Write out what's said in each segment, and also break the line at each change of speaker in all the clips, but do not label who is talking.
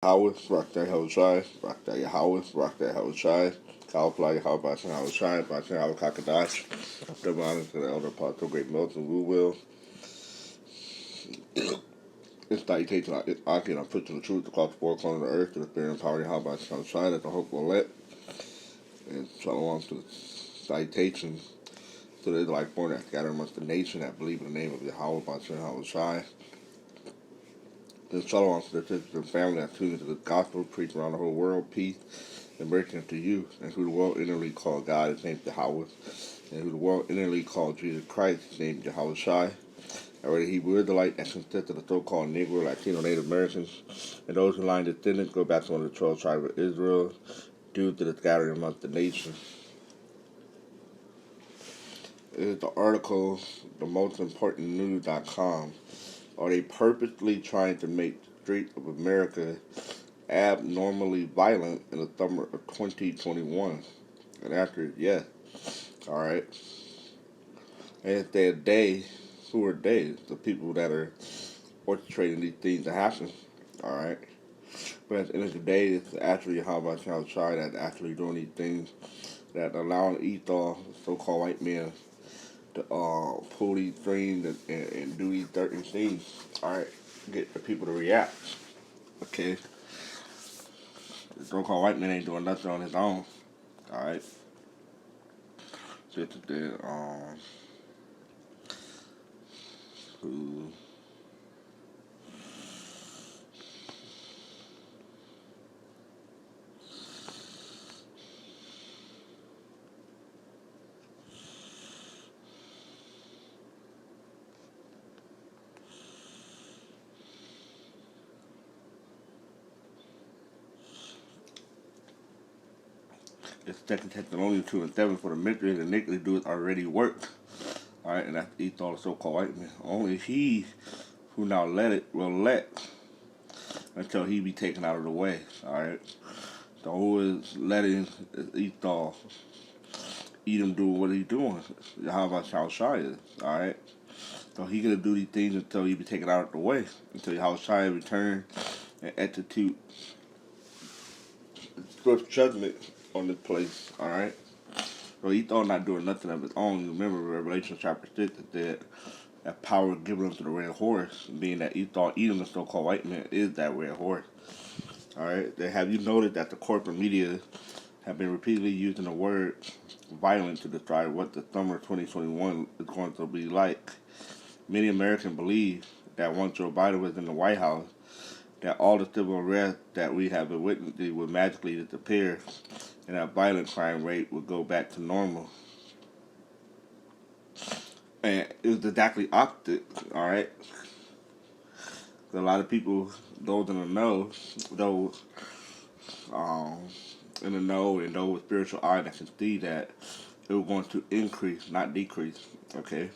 Howard, rock that hell try, rock that Howard, rock that hell try. Cowfly, how about how try, about how cockadash. Double honor to the elder apostle, great Milton Woo will. It's salutation I can put to the truth across the four corners of the earth to the spirit and power, how about how try that the hope will let. And shalom to the salutation to the Israelite born that scattered amongst the nation that believe in the name of Yahweh, about how try. And shalom to the sisters and family that tune into the gospel, preach around the whole world, peace and mercy unto you, and who the world innerly called God, his name Yahweh, and who the world innerly called Jesus Christ, his name Yahweh Shai. Already Hebrew Israelite that consists of the so-called Negro, Latino, Native Americans, and those who line descendants go back to one of the 12 tribes of Israel due to the scattering amongst the nations. It is the article, the most important news.com. Are they purposely trying to make the streets of America abnormally violent in the summer of 2021? And after is yes. Alright. And if they're they, who are they? The people that are orchestrating these things to happen. Alright. But at the end of the day, it's actually how about y'all try that actually doing these things that allowing Esau, so-called white men, to pull these strings and do these certain things. Alright. Get the people to react. Okay. The so-called white man ain't doing nothing on his own. Alright. Just the who it's Second Thessalonians 2:7 for the mystery and iniquity doeth already work. Alright, and that's Esau, the so-called white man. Only he who now let it will let until he be taken out of the way. Alright. So who is letting Esau eat him doing what he's doing? How about Shai is? Alright. So he gonna do these things until he be taken out of the way. Until Shai return and execute swift judgment on this place. Alright. So Esau not doing nothing of his own. You remember Revelation chapter 6 that that power given unto the red horse, being that Esau eating the so-called white man is that red horse. Alright, have you noted that the corporate media have been repeatedly using the word violent to describe what the summer of 2021 is going to be like? Many Americans believe that once Joe Biden was in the White House, that all the civil unrest that we have been witnessing would magically disappear and that violent crime rate would go back to normal. And it was exactly opposite, alright? A lot of people, those in the know, those in the know and those with spiritual eye that can see that it was going to increase, not decrease, okay?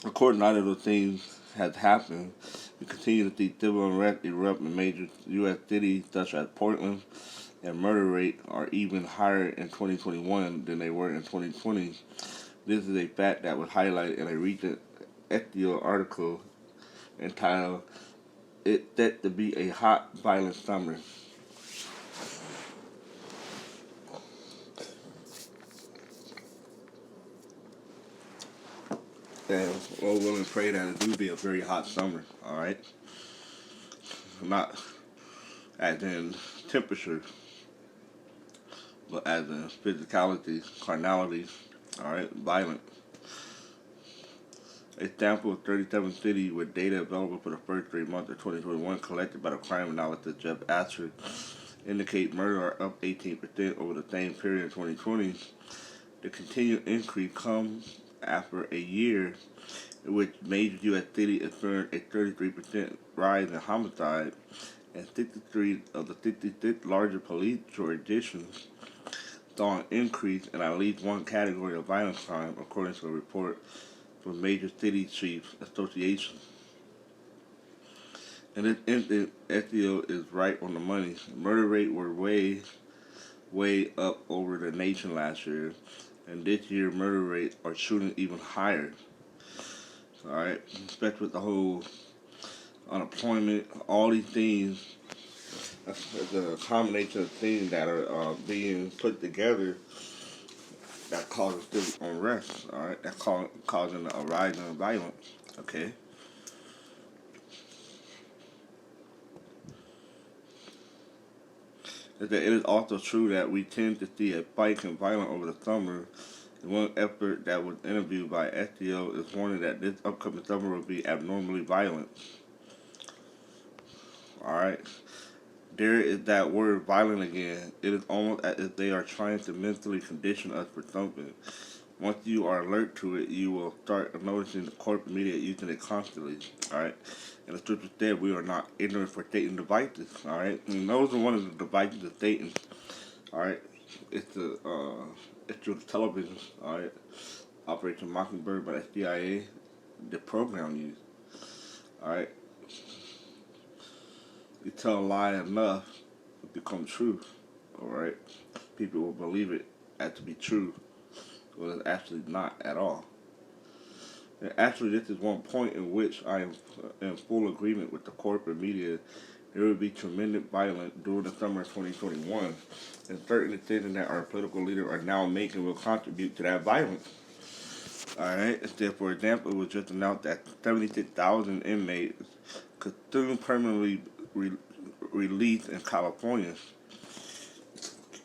According to all of those things has happened, we continue to see civil unrest erupt in major U.S. cities such as Portland, and murder rate are even higher in 2021 than they were in 2020. This is a fact that was highlighted in a recent Exio article entitled "It's Set to Be a Hot, Violent Summer." And Lord willing, pray that it do be a very hot summer, alright? Not as in temperature, but as in physicality, carnality, alright, violent. A sample of 37 cities with data available for the first 3 months of 2021 collected by the crime analyst Jeff Asher indicate murder are up 18% over the same period in 2020. The continued increase comes after a year in which major U.S. cities experienced a 33% rise in homicide and 63 of the 66 larger police jurisdictions saw an increase in at least one category of violent crime, according to a report from Major City Chiefs Association. In this instance, SEO is right on the money. Murder rate were way up over the nation last year, and this year murder rates are shooting even higher. Alright, especially with the whole unemployment, all these things. It's a combination of things that are being put together that causes this unrest. All right, that causing a rise in violence. Okay. Is that it is also true that we tend to see a spike in violence over the summer. One effort that was interviewed by STO is warning that this upcoming summer will be abnormally violent. All right. There is that word violent again. It is almost as if they are trying to mentally condition us for something. Once you are alert to it, you will start noticing the corporate media using it constantly. All right. And the scripture said we are not ignorant for Satan devices. All right. And those are one of the devices of Satan. All right. It's through the television. All right. Operation Mockingbird by the CIA. The program you. All right. You tell a lie enough, it becomes truth. All right. People will believe it as to be true, but it's actually not at all. And actually, this is one point in which I am in full agreement with the corporate media. There will be tremendous violence during the summer of 2021, and certain decisions that our political leaders are now making will contribute to that violence. All right. Instead, for example, it was just announced that 76,000 inmates could soon permanently re- released in California,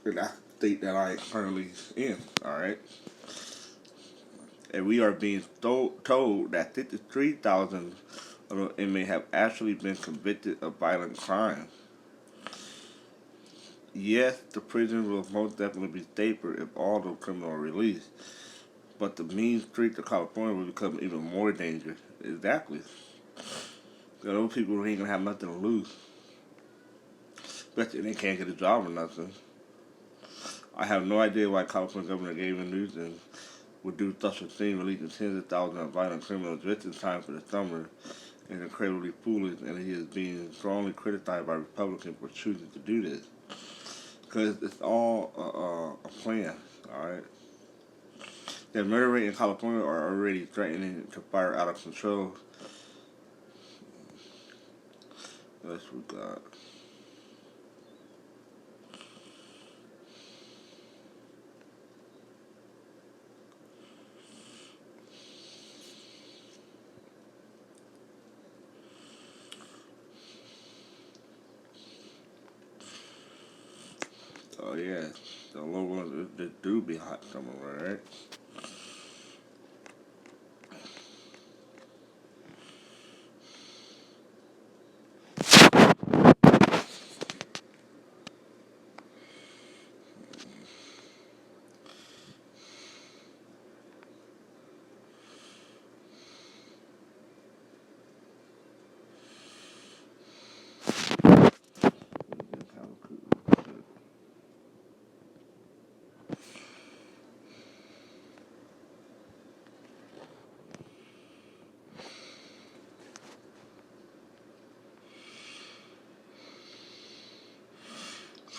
in that state that I am currently in. All right. And we are being told that 53,000 of the inmates have actually been convicted of violent crimes. Yes, the prison will most definitely be safer if all the criminals are released, but the mean streets of California will become even more dangerous. Exactly. Those people ain't gonna have nothing to lose, especially if they can't get a job or nothing. I have no idea why California Governor Gavin Newsom would do such a thing, releasing tens of thousands of violent criminals just in time for the summer is incredibly foolish, and he is being strongly criticized by Republicans for choosing to do this. Because it's all a plan, alright? The murder rate in California are already threatening to fire out of control. Let's we got. Oh yeah, the low ones that do be hot somewhere, right?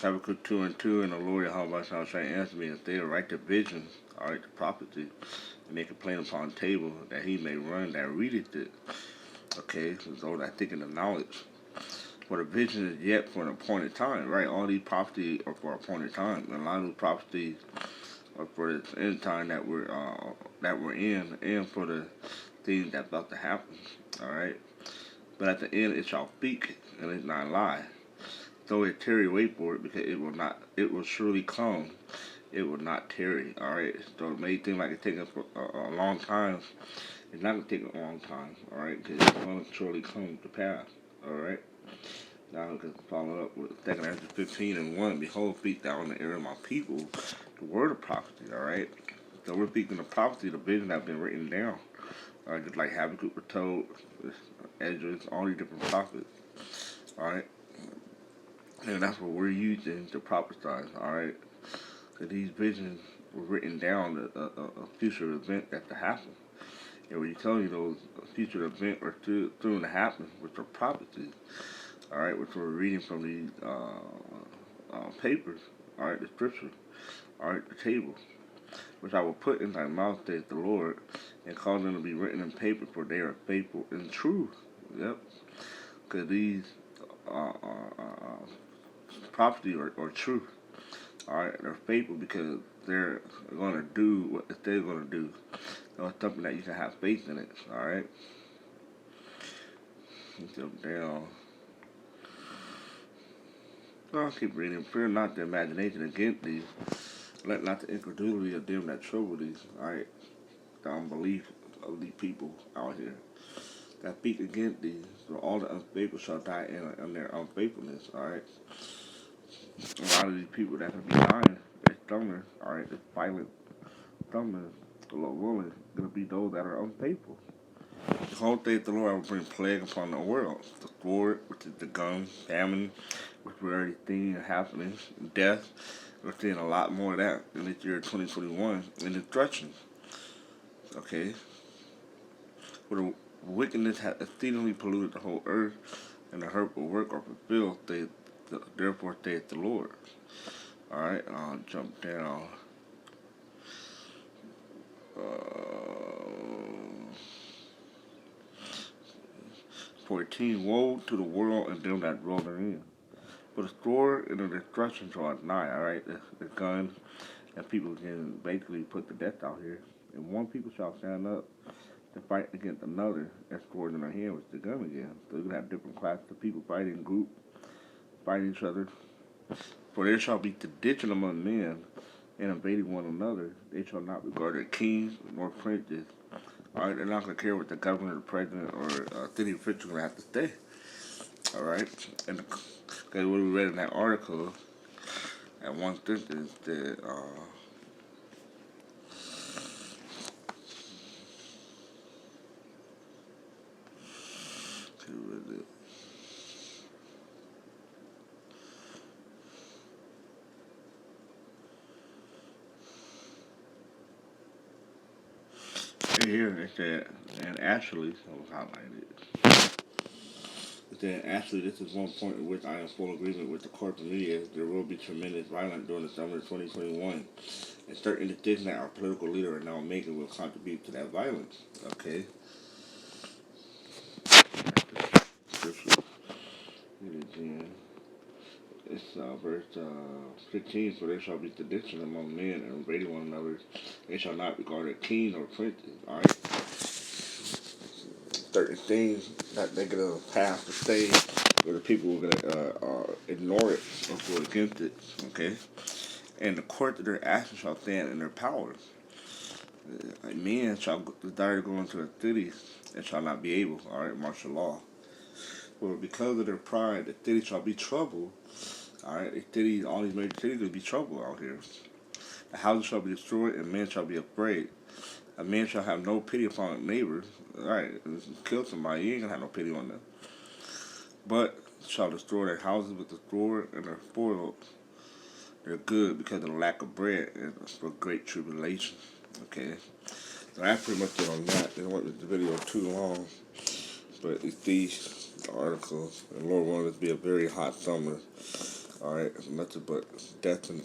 Habakkuk 2 and 2, and the Lord Yahweh shall answer me, if they write the vision, alright, the prophecy, and make it plain upon the table, that he may run that readeth it. Okay, so those that think in the knowledge. For the vision is yet for an appointed time, right? All these prophecies are for appointed time. And a lot of those prophecies are for the end time that we're in, and for the things that's about to happen. All right, but at the end it shall speak, and it's not lie. Though it tarry, wait for it, because it will not. It will surely come. It will not tarry. All right. So it may seem like it's taking a long time. It's not gonna take a long time. All right, because it's gonna surely come to pass. All right. Now we can follow up with 2 Ezra 15 and 1. Behold, speak thou in the ear of my people the word of prophecy, alright? So we're speaking the prophecy, the vision that have been written down. Alright, just like Habakkuk was told, Ezra, all these different prophets. Alright? And that's what we're using to prophesy, alright? So these visions were written down, a future event that's to happen. And when you tell you those future events are soon to happen, which are prophecies, all right, which we're reading from these papers, all right, the scripture, all right, the table, which I will put in thy mouth, saith the Lord, and cause them to be written in paper, for they are faithful and true. Yep. because these prophecy or truth, all right, they're faithful because they're going to do what they're going to do. It's something that you can have faith in it, all right? Jump down. I'll keep reading. Fear not the imagination against thee. Let not the incredulity of them that trouble thee. All right, the unbelief of these people out here that speak against thee. So all the unfaithful shall die in their unfaithfulness. All right. A lot of these people that can be dying, they're stumblers. All right, this violent stumblers. The Lord willing, gonna be those that are unfaithful. The whole day the Lord will bring plague upon the world. The sword, which is the gun, famine, which we're already seeing happening, death. We're seeing a lot more of that in this year 2021, and destruction. Okay? Where the wickedness hath exceedingly polluted the whole earth, and the hurtful work are fulfilled, therefore saith the Lord. Alright, I'll jump down. Uh, 14. Woe to the world and them that dwell therein. For the sword and the destruction shall nigh, alright? The gun, and people can basically put the death out here. And one people shall stand up to fight against another, and sword in their hand with the gun again. So you can have different classes of people fighting in group, fighting each other. For there shall be sedition among men, and invading one another. They shall not regard their kings nor princes. Alright, they're not going to care what the governor, the president, or city official have to say. Alright? And because what we read in that article, at one sentence, that, here it said, and actually, I was highlighted. It said, actually, this is one point in which I am full agreement with the corporate media. There will be tremendous violence during the summer of 2021, and certain decisions that our political leaders are now making will contribute to that violence. Okay. Scripture. It is in. It's verse 15. For there shall be sedition among men and invading one another. They shall not regard a king or princes. All right. Certain things that they're gonna pass to say, where the people are gonna ignore it or go against it. Okay. And the court of their actions shall stand in their power. A man shall desire to go into a city and shall not be able. All right, martial law. For because of their pride, the city shall be troubled. All right, the city, all these major cities will be troubled out here. The houses shall be destroyed, and men shall be afraid. A man shall have no pity upon his neighbor. All right, kill somebody, you ain't gonna have no pity on them. But shall destroy their houses with the sword, and their spoils their good because of the lack of bread and for great tribulation. Okay, so that's pretty much it on that. Didn't want this video too long, but it's these articles, and Lord wanted it to be a very hot summer. All right, nothing but death and